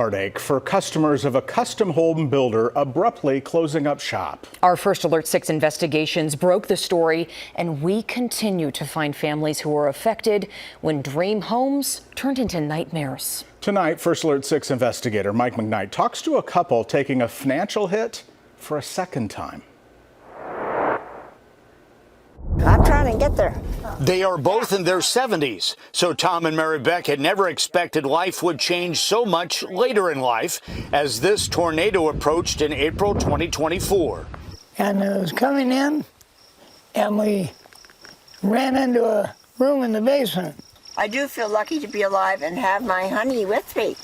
Heartache for customers of a custom home builder abruptly closing up shop. Our First Alert 6 investigations broke the story, and we continue to find families who were affected when dream homes turned into nightmares. Tonight, First Alert 6 investigator Mike McKnight talks to a couple taking a financial hit for a second time. I'm trying to get there. They are both in their 70s, so Tom and Mary Beck had never expected life would change so much later in life as this tornado approached in April 2024. And it was coming in, and we ran into a room in the basement. I do feel lucky to be alive and have my honey with me.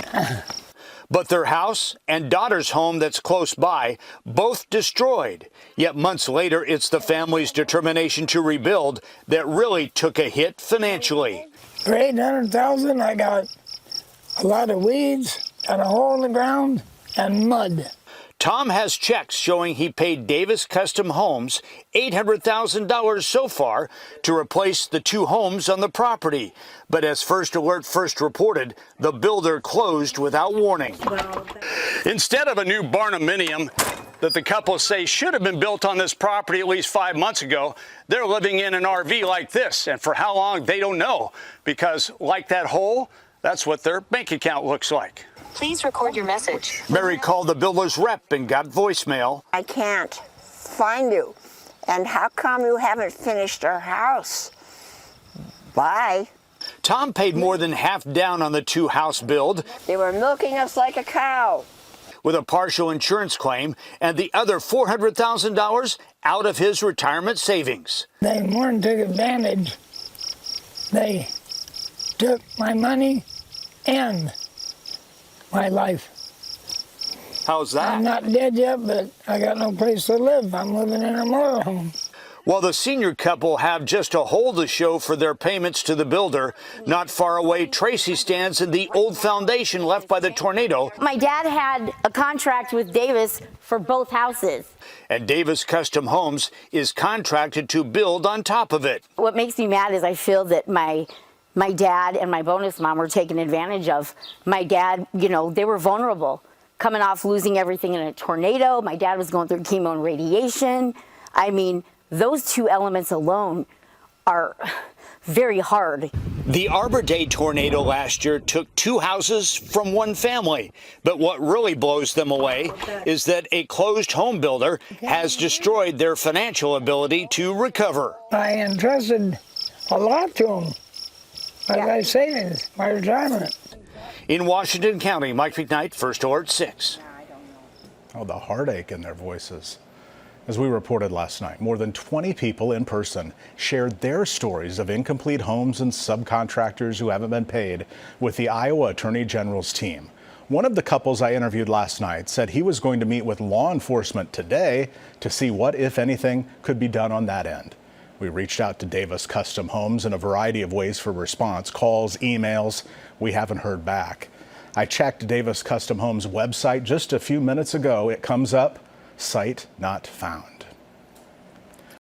But their house and daughter's home that's close by, both destroyed. Yet months later, it's the family's determination to rebuild that really took a hit financially. For $800,000, I got a lot of weeds, got a hole in the ground, and mud. Tom has checks showing he paid Davis Custom Homes $800,000 so far to replace the two homes on the property. But as First Alert first reported, the builder closed without warning. Instead of a new barnuminium that the couple say should have been built on this property at least 5 months ago, they're living in an RV like this. And for how long, they don't know. Because like that hole, that's what their bank account looks like. Please record your message. Mary called the builder's rep and got voicemail. I can't find you. And how come you haven't finished our house? Bye. Tom paid more than half down on the two-house build. They were milking us like a cow. With a partial insurance claim and the other $400,000 out of his retirement savings. They more than took advantage. They took my money and my life. How's that? I'm not dead yet, but I got no place to live. I'm living in a motorhome. While the senior couple have just a hole to show for their payments to the builder, not far away, Tracy stands in the old foundation left by the tornado. My dad had a contract with Davis for both houses. And Davis Custom Homes is contracted to build on top of it. What makes me mad is I feel that my dad and my bonus mom were taken advantage of. My dad, they were vulnerable, coming off losing everything in a tornado. My dad was going through chemo and radiation. I mean, those two elements alone are very hard. The Arbor Day tornado last year took two houses from one family. But what really blows them away is that a closed home builder has destroyed their financial ability to recover. I entrusted a lot to them. My savings, my retirement. In Washington County, Mike McKnight, First Alert 6. Oh, the heartache in their voices. As we reported last night, more than 20 people in person shared their stories of incomplete homes and subcontractors who haven't been paid with the Iowa Attorney General's team. One of the couples I interviewed last night said he was going to meet with law enforcement today to see what, if anything, could be done on that end. We reached out to Davis Custom Homes in a variety of ways for response, calls, emails. We haven't heard back. I checked Davis Custom Homes website just a few minutes ago. It comes up, site not found.